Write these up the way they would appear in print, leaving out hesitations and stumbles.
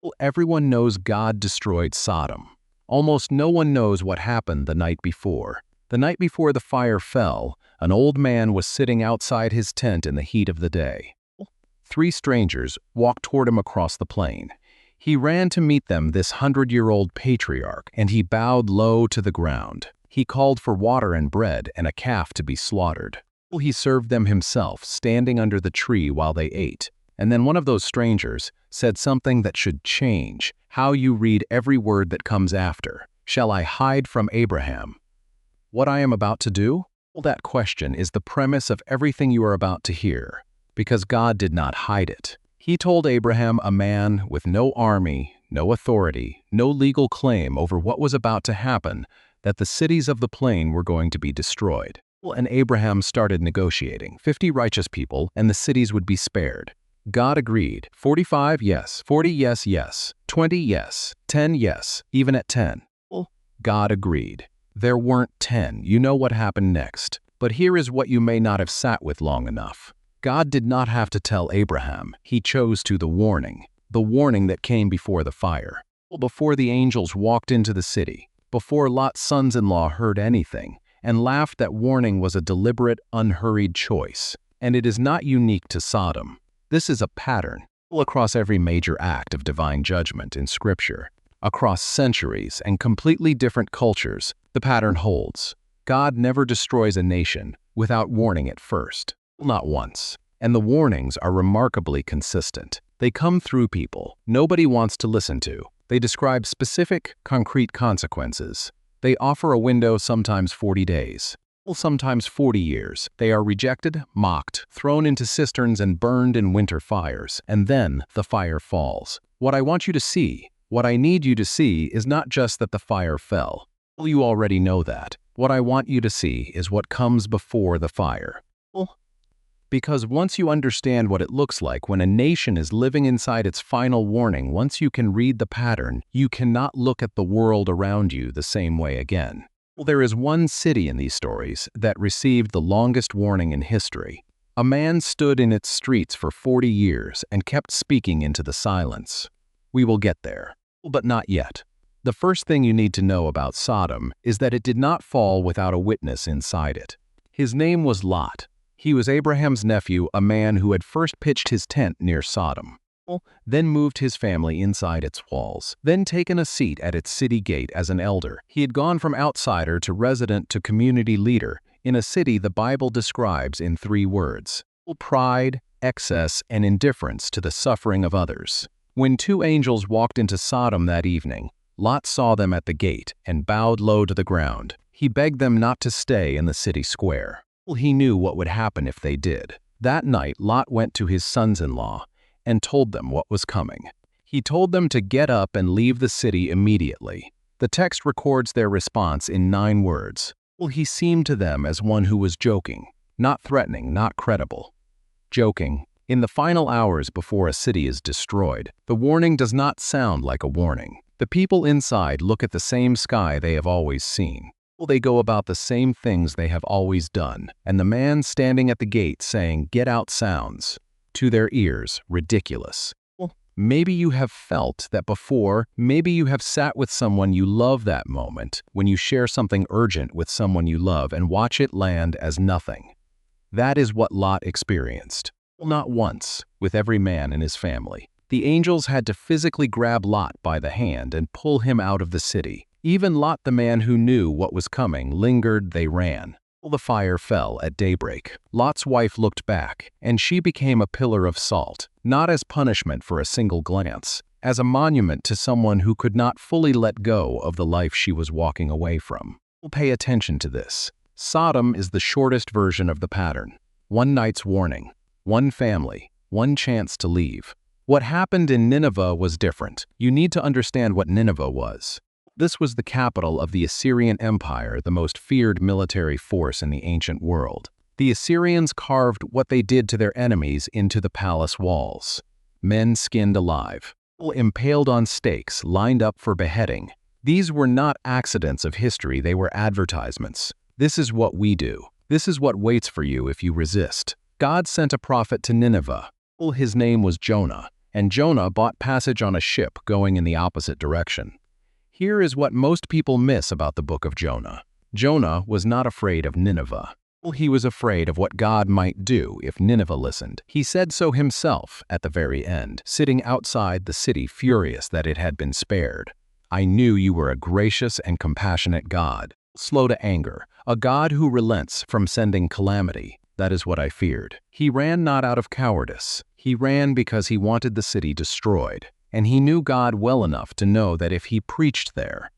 Well, everyone knows God destroyed Sodom. Almost no one knows what happened the night before. The night before the fire fell, an old man was sitting outside his tent in the heat of the day. 3 strangers walked toward him across the plain. He ran to meet them, this 100-year-old patriarch, and he bowed low to the ground. He called for water and bread and a calf to be slaughtered. He served them himself, standing under the tree while they ate. And then one of those strangers said something that should change how you read every word that comes after. Shall I hide from Abraham what I am about to do? Well, that question is the premise of everything you are about to hear, because God did not hide it. He told Abraham, a man with no army, no authority, no legal claim over what was about to happen, that the cities of the plain were going to be destroyed. Well, and Abraham started negotiating. 50 righteous people, and the cities would be spared. God agreed. 45, yes. 40, yes, yes. 20, yes. 10, yes. Even at 10. Well, God agreed. There weren't 10. You know what happened next. But here is what you may not have sat with long enough. God did not have to tell Abraham. He chose to the warning that came before the fire. Well, before the angels walked into the city, before Lot's sons-in-law heard anything, and laughed, that warning was a deliberate, unhurried choice. And it is not unique to Sodom. This is a pattern across every major act of divine judgment in Scripture. Across centuries and completely different cultures, the pattern holds. God never destroys a nation without warning it first. Not once. And the warnings are remarkably consistent. They come through people nobody wants to listen to. They describe specific, concrete consequences. They offer a window, sometimes 40 days. Sometimes 40 years. They are rejected, mocked, thrown into cisterns and burned in winter fires, and then the fire falls. What I want you to see, what I need you to see, is not just that the fire fell. You already know that. What I want you to see is what comes before the fire. Because once you understand what it looks like when a nation is living inside its final warning, once you can read the pattern, you cannot look at the world around you the same way again. There is one city in these stories that received the longest warning in history. A man stood in its streets for 40 years and kept speaking into the silence. We will get there, but not yet. The first thing you need to know about Sodom is that it did not fall without a witness inside it. His name was Lot. He was Abraham's nephew, a man who had first pitched his tent near Sodom, then moved his family inside its walls, then taken a seat at its city gate as an elder. He had gone from outsider to resident to community leader in a city the Bible describes in 3 words: pride, excess, and indifference to the suffering of others. When 2 angels walked into Sodom that evening, Lot saw them at the gate and bowed low to the ground. He begged them not to stay in the city square. He knew what would happen if they did. That night, Lot went to his sons-in-law and told them what was coming. He told them to get up and leave the city immediately. The text records their response in 9 words. He seemed to them as one who was joking, not threatening, not credible. Joking. In the final hours before a city is destroyed, the warning does not sound like a warning. The people inside look at the same sky they have always seen. They go about the same things they have always done, and the man standing at the gate saying, "Get out," sounds, to their ears, ridiculous. Maybe you have felt that before. Maybe you have sat with someone you love that moment, when you share something urgent with someone you love and watch it land as nothing. That is what Lot experienced. Not once, with every man in his family. The angels had to physically grab Lot by the hand and pull him out of the city. Even Lot, the man who knew what was coming, lingered. They ran. The fire fell at daybreak. Lot's wife looked back, and she became a pillar of salt, not as punishment for a single glance, as a monument to someone who could not fully let go of the life she was walking away from. Pay attention to this. Sodom is the shortest version of the pattern. 1 night's warning, 1 family, 1 chance to leave. What happened in Nineveh was different. You need to understand what Nineveh was. This was the capital of the Assyrian Empire, the most feared military force in the ancient world. The Assyrians carved what they did to their enemies into the palace walls. Men skinned alive, impaled on stakes, lined up for beheading. These were not accidents of history, they were advertisements. This is what we do. This is what waits for you if you resist. God sent a prophet to Nineveh. His name was Jonah, and Jonah bought passage on a ship going in the opposite direction. Here is what most people miss about the book of Jonah. Jonah was not afraid of Nineveh. He was afraid of what God might do if Nineveh listened. He said so himself at the very end, sitting outside the city furious that it had been spared. I knew you were a gracious and compassionate God, slow to anger, a God who relents from sending calamity. That is what I feared. He ran not out of cowardice. He ran because he wanted the city destroyed. And he knew God well enough to know that if he preached there,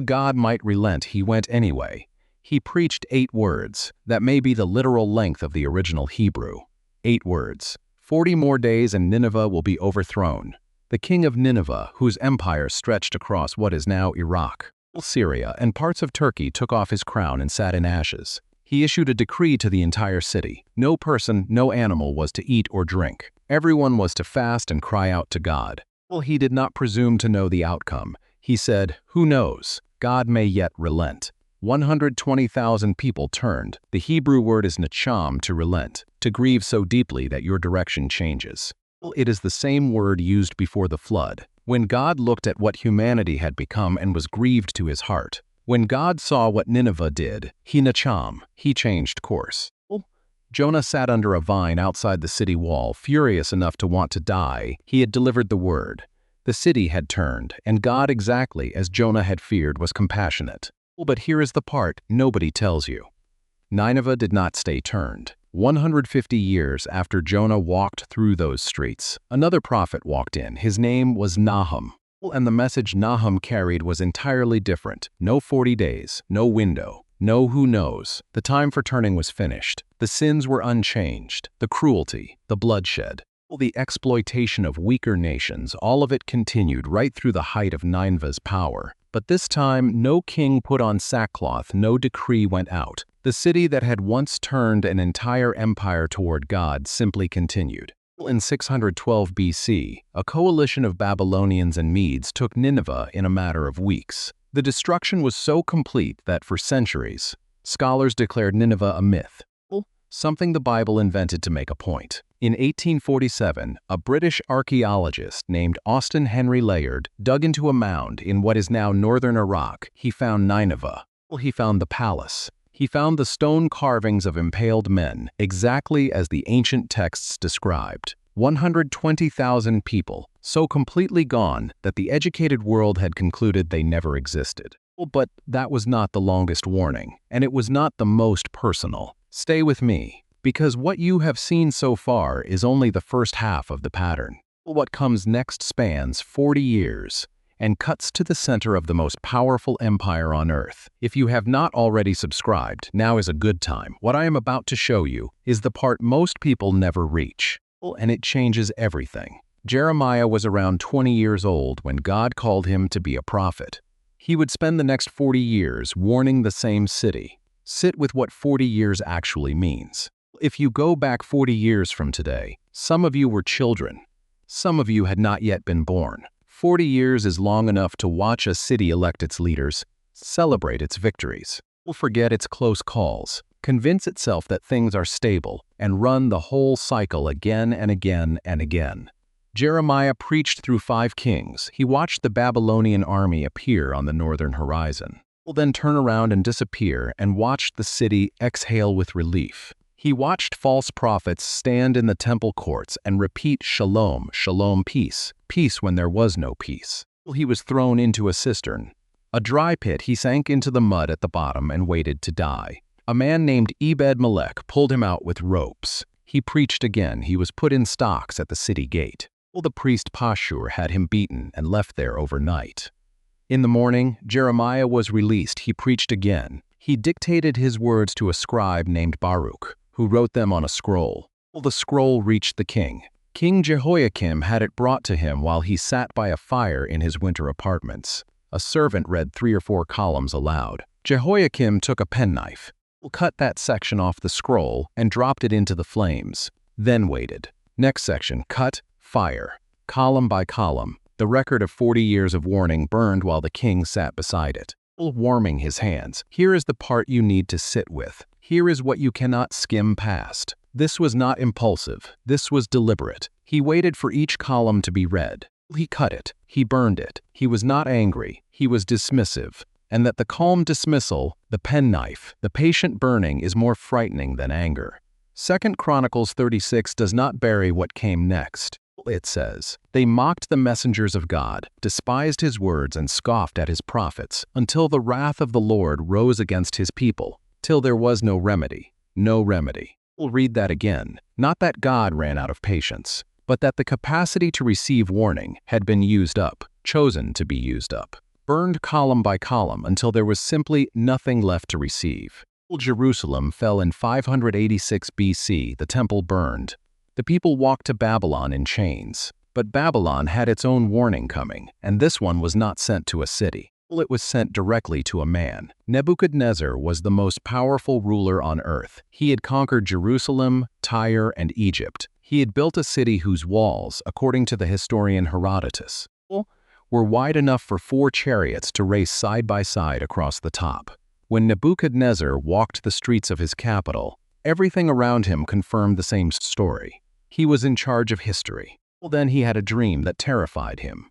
God might relent. He went anyway. He preached 8 words. That may be the literal length of the original Hebrew. 8 words. 40 more days and Nineveh will be overthrown. The king of Nineveh, whose empire stretched across what is now Iraq, Syria, and parts of Turkey, took off his crown and sat in ashes. He issued a decree to the entire city. No person, no animal was to eat or drink. Everyone was to fast and cry out to God. He did not presume to know the outcome. He said, "Who knows? God may yet relent." 120,000 people turned. The Hebrew word is nacham, to relent, to grieve so deeply that your direction changes. It is the same word used before the flood, when God looked at what humanity had become and was grieved to his heart. When God saw what Nineveh did, he nacham, he changed course. Jonah sat under a vine outside the city wall, furious enough to want to die. He had delivered the word. The city had turned, and God, exactly as Jonah had feared, was compassionate. But here is the part nobody tells you. Nineveh did not stay turned. 150 years after Jonah walked through those streets, another prophet walked in. His name was Nahum. And the message Nahum carried was entirely different. No 40 days, no window. No who knows. The time for turning was finished. The sins were unchanged. The cruelty, the bloodshed, the exploitation of weaker nations, all of it continued right through the height of Nineveh's power. But this time, no king put on sackcloth, no decree went out. The city that had once turned an entire empire toward God simply continued. In 612 BC, a coalition of Babylonians and Medes took Nineveh in a matter of weeks. The destruction was so complete that for centuries, scholars declared Nineveh a myth, something the Bible invented to make a point. In 1847, a British archaeologist named Austen Henry Layard dug into a mound in what is now northern Iraq. He found Nineveh. He found the palace. He found the stone carvings of impaled men, exactly as the ancient texts described. 120,000 people, so completely gone that the educated world had concluded they never existed. But that was not the longest warning, and it was not the most personal. Stay with me, because what you have seen so far is only the first half of the pattern. What comes next spans 40 years and cuts to the center of the most powerful empire on earth. If you have not already subscribed, now is a good time. What I am about to show you is the part most people never reach, and it changes everything. Jeremiah was around 20 years old when God called him to be a prophet. He would spend the next 40 years warning the same city. Sit with what 40 years actually means. If you go back 40 years from today, some of you were children. Some of you had not yet been born. 40 years is long enough to watch a city elect its leaders, celebrate its victories, forget its close calls, convince itself that things are stable, and run the whole cycle again and again and again. Jeremiah preached through 5 kings. He watched the Babylonian army appear on the northern horizon, then turn around and disappear, and watched the city exhale with relief. He watched false prophets stand in the temple courts and repeat shalom, shalom, peace, peace when there was no peace. He was thrown into a cistern, a dry pit. He sank into the mud at the bottom and waited to die. A man named Ebed-Melech pulled him out with ropes. He preached again. He was put in stocks at the city gate. The priest Pashur had him beaten and left there overnight. In the morning, Jeremiah was released. He preached again. He dictated his words to a scribe named Baruch, who wrote them on a scroll. The scroll reached the king. King Jehoiakim had it brought to him while he sat by a fire in his winter apartments. A servant read 3 or 4 columns aloud. Jehoiakim took a penknife, cut that section off the scroll, and dropped it into the flames, then waited. Next section, cut, fire. Column by column, the record of 40 years of warning burned while the king sat beside it, warming his hands. Here is the part you need to sit with. Here is what you cannot skim past. This was not impulsive. This was deliberate. He waited for each column to be read. He cut it. He burned it. He was not angry. He was dismissive. And that the calm dismissal, the penknife, the patient burning is more frightening than anger. 2 Chronicles 36 does not bury what came next. It says, "They mocked the messengers of God, despised his words and scoffed at his prophets, until the wrath of the Lord rose against his people, till there was no remedy." No remedy. We'll read that again. Not that God ran out of patience, but that the capacity to receive warning had been used up, chosen to be used up. Burned column by column until there was simply nothing left to receive. Jerusalem fell in 586 BC, the temple burned. The people walked to Babylon in chains. But Babylon had its own warning coming, and this one was not sent to a city. It was sent directly to a man. Nebuchadnezzar was the most powerful ruler on earth. He had conquered Jerusalem, Tyre, and Egypt. He had built a city whose walls, according to the historian Herodotus, were wide enough for 4 chariots to race side by side across the top. When Nebuchadnezzar walked the streets of his capital, everything around him confirmed the same story. He was in charge of history. Then he had a dream that terrified him.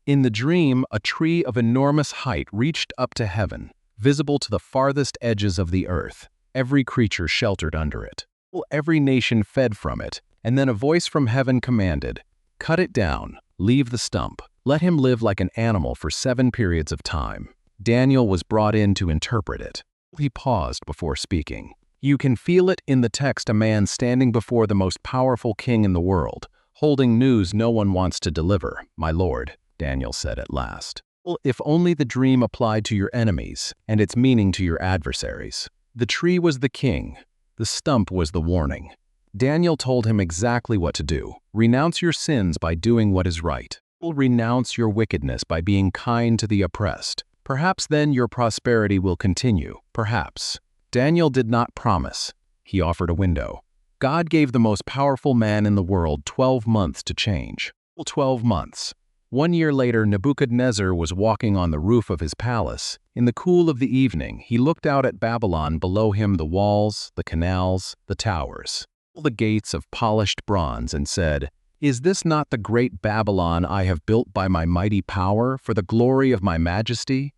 In the dream, a tree of enormous height reached up to heaven, visible to the farthest edges of the earth. Every creature sheltered under it. Every nation fed from it, and then a voice from heaven commanded, "Cut it down, leave the stump, let him live like an animal for 7 periods of time." Daniel was brought in to interpret it. He paused before speaking. You can feel it in the text, a man standing before the most powerful king in the world, holding news no one wants to deliver. "My lord," Daniel said at last. If only the dream applied to your enemies, and its meaning to your adversaries. The tree was the king. The stump was the warning. Daniel told him exactly what to do. Renounce your sins by doing what is right. Renounce your wickedness by being kind to the oppressed. Perhaps then your prosperity will continue. Perhaps. Daniel did not promise. He offered a window. God gave the most powerful man in the world 12 months to change. 12 months. 1 year later, Nebuchadnezzar was walking on the roof of his palace. In the cool of the evening, he looked out at Babylon, below him the walls, the canals, the towers, the gates of polished bronze, and said, "Is this not the great Babylon I have built by my mighty power, for the glory of my majesty?"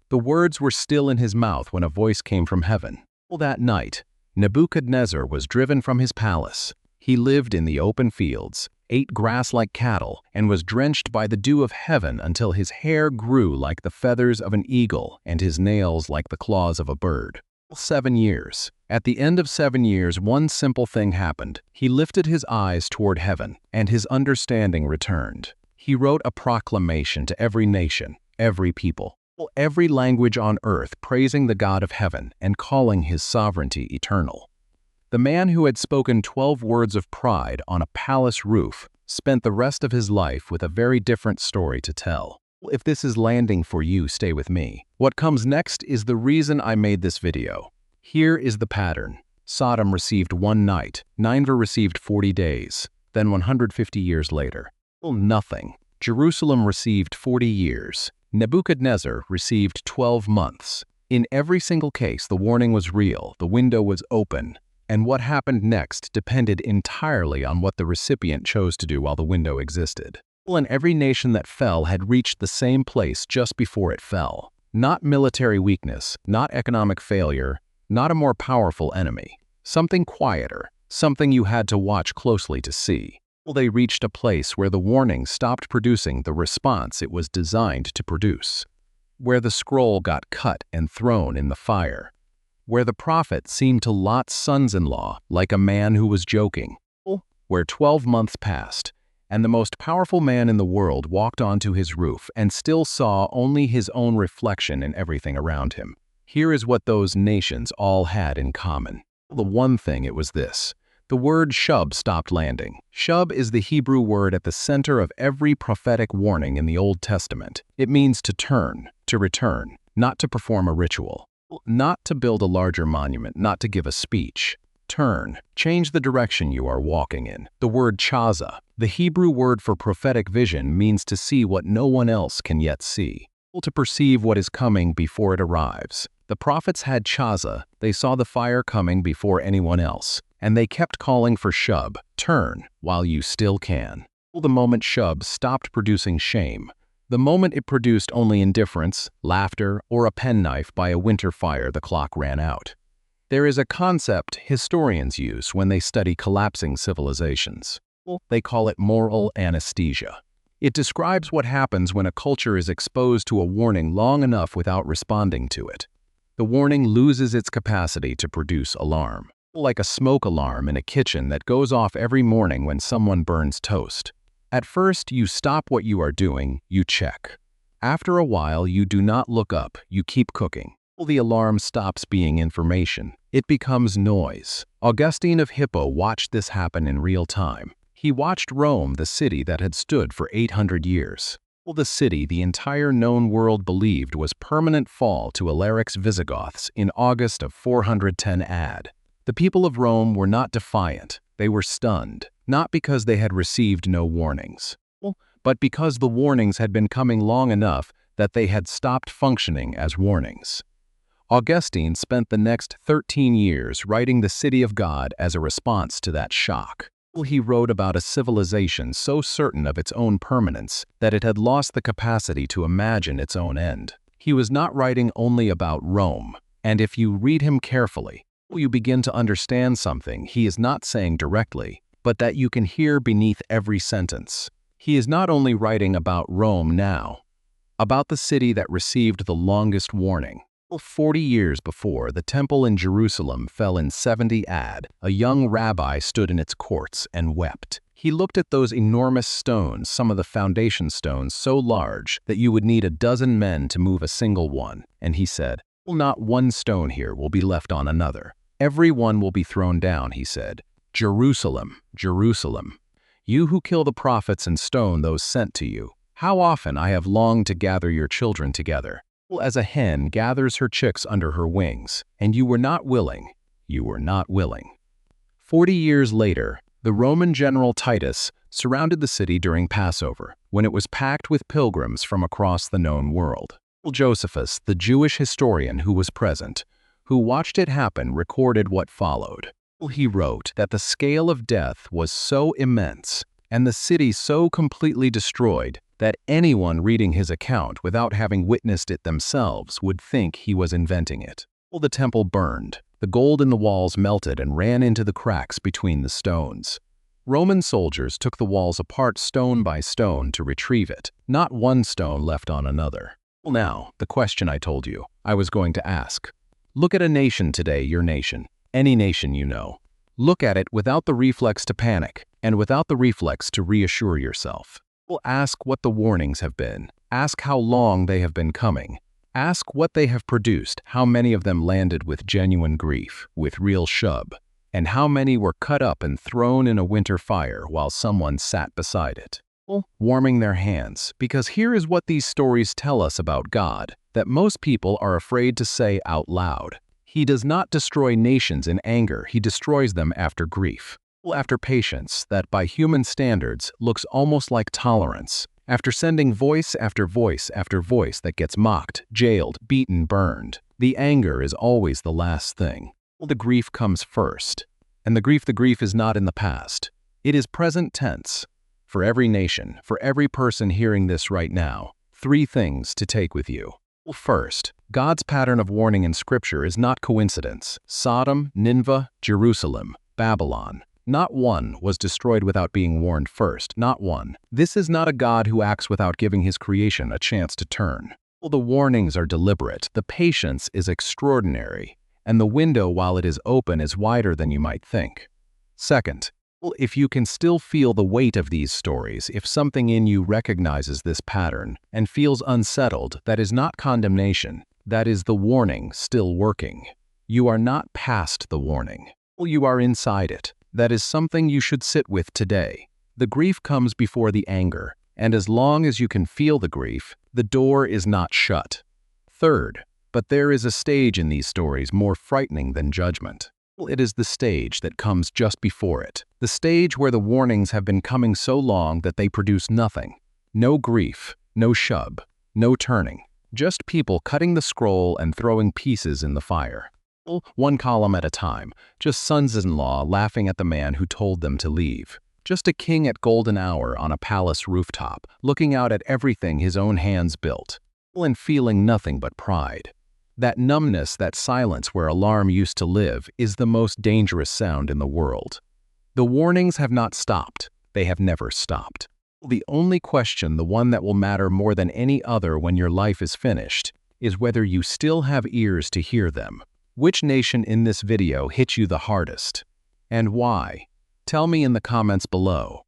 The words were still in his mouth when a voice came from heaven. That night, Nebuchadnezzar was driven from his palace. He lived in the open fields, ate grass like cattle, and was drenched by the dew of heaven until his hair grew like the feathers of an eagle and his nails like the claws of a bird. 7 years. At the end of 7 years, one simple thing happened. He lifted his eyes toward heaven, and his understanding returned. He wrote a proclamation to every nation, every people, every language on earth, praising the God of heaven and calling his sovereignty eternal. The man who had spoken 12 words of pride on a palace roof spent the rest of his life with a very different story to tell. If this is landing for you, stay with me. What comes next is the reason I made this video. Here is the pattern. Sodom received 1 night, Nineveh received 40 days, then 150 years later. Nothing. Jerusalem received 40 years. Nebuchadnezzar received 12 months. In every single case, the warning was real, the window was open, and what happened next depended entirely on what the recipient chose to do while the window existed. And every nation that fell had reached the same place just before it fell. Not military weakness, not economic failure, not a more powerful enemy. Something quieter, something you had to watch closely to see. They reached a place where the warning stopped producing the response it was designed to produce. Where the scroll got cut and thrown in the fire. Where the prophet seemed to Lot's sons-in-law like a man who was joking. Where 12 months passed, and the most powerful man in the world walked onto his roof and still saw only his own reflection in everything around him. Here is what those nations all had in common. The one thing, it was this. The word shub stopped landing. Shub is the Hebrew word at the center of every prophetic warning in the Old Testament. It means to turn, to return, not to perform a ritual, not to build a larger monument, not to give a speech. Turn, change the direction you are walking in. The word chaza, the Hebrew word for prophetic vision, means to see what no one else can yet see, to perceive what is coming before it arrives. The prophets had chaza, they saw the fire coming before anyone else, and they kept calling for Shub, turn, while you still can. The moment Shub stopped producing shame, the moment it produced only indifference, laughter, or a penknife by a winter fire, the clock ran out. There is a concept historians use when they study collapsing civilizations. They call it moral anesthesia. It describes what happens when a culture is exposed to a warning long enough without responding to it. The warning loses its capacity to produce alarm, like a smoke alarm in a kitchen that goes off every morning when someone burns toast. At first, you stop what you are doing, you check. After a while, you do not look up, you keep cooking. The alarm stops being information. It becomes noise. Augustine of Hippo watched this happen in real time. He watched Rome, the city that had stood for 800 years. The city the entire known world believed was permanent fall to Alaric's Visigoths in August of 410 AD. The people of Rome were not defiant, they were stunned, not because they had received no warnings, but because the warnings had been coming long enough that they had stopped functioning as warnings. Augustine spent the next 13 years writing The City of God as a response to that shock. He wrote about a civilization so certain of its own permanence that it had lost the capacity to imagine its own end. He was not writing only about Rome, and if you read him carefully, you begin to understand something he is not saying directly, but that you can hear beneath every sentence. He is not only writing about Rome now, about the city that received the longest warning. 40 years before the temple in Jerusalem fell in 70 AD, a young rabbi stood in its courts and wept. He looked at those enormous stones, some of the foundation stones so large that you would need a dozen men to move a single one, and he said, "Not one stone here will be left on another. Every one will be thrown down," he said. "Jerusalem, Jerusalem, you who kill the prophets and stone those sent to you, how often I have longed to gather your children together. As a hen gathers her chicks under her wings, and you were not willing, you were not willing." 40 years later, the Roman general Titus surrounded the city during Passover, when it was packed with pilgrims from across the known world. Josephus, the Jewish historian who was present, who watched it happen, recorded what followed. He wrote that the scale of death was so immense, and the city so completely destroyed, that anyone reading his account without having witnessed it themselves would think he was inventing it. The temple burned, the gold in the walls melted and ran into the cracks between the stones. Roman soldiers took the walls apart stone by stone to retrieve it, not one stone left on another. Now, the question I told you I was going to ask. Look at a nation today, your nation, any nation you know. Look at it without the reflex to panic, and without the reflex to reassure yourself. Ask what the warnings have been. Ask how long they have been coming. Ask what they have produced, how many of them landed with genuine grief, with real shub, and how many were cut up and thrown in a winter fire while someone sat beside it, warming their hands. Because here is what these stories tell us about God, that most people are afraid to say out loud. He does not destroy nations in anger, he destroys them after grief. After patience that by human standards looks almost like tolerance, after sending voice after voice after voice that gets mocked, jailed, beaten, burned, the anger is always the last thing. The grief comes first, and the grief is not in the past. It is present tense. For every nation, for every person hearing this right now, 3 things to take with you. First, God's pattern of warning in Scripture is not coincidence. Sodom, Nineveh, Jerusalem, Babylon. Not one was destroyed without being warned first, not one. This is not a God who acts without giving his creation a chance to turn. The warnings are deliberate, the patience is extraordinary, and the window while it is open is wider than you might think. Second, if you can still feel the weight of these stories, if something in you recognizes this pattern and feels unsettled, that is not condemnation, that is the warning still working. You are not past the warning. You are inside it. That is something you should sit with today. The grief comes before the anger, and as long as you can feel the grief, the door is not shut. Third, but there is a stage in these stories more frightening than judgment. It is the stage that comes just before it, the stage where the warnings have been coming so long that they produce nothing. No grief, no shub, no turning. Just people cutting the scroll and throwing pieces in the fire. One column at a time, just sons-in-law laughing at the man who told them to leave. Just a king at golden hour on a palace rooftop, looking out at everything his own hands built, and feeling nothing but pride. That numbness, that silence where alarm used to live, is the most dangerous sound in the world. The warnings have not stopped. They have never stopped. The only question, the one that will matter more than any other when your life is finished, is whether you still have ears to hear them. Which nation in this video hit you the hardest? And why? Tell me in the comments below.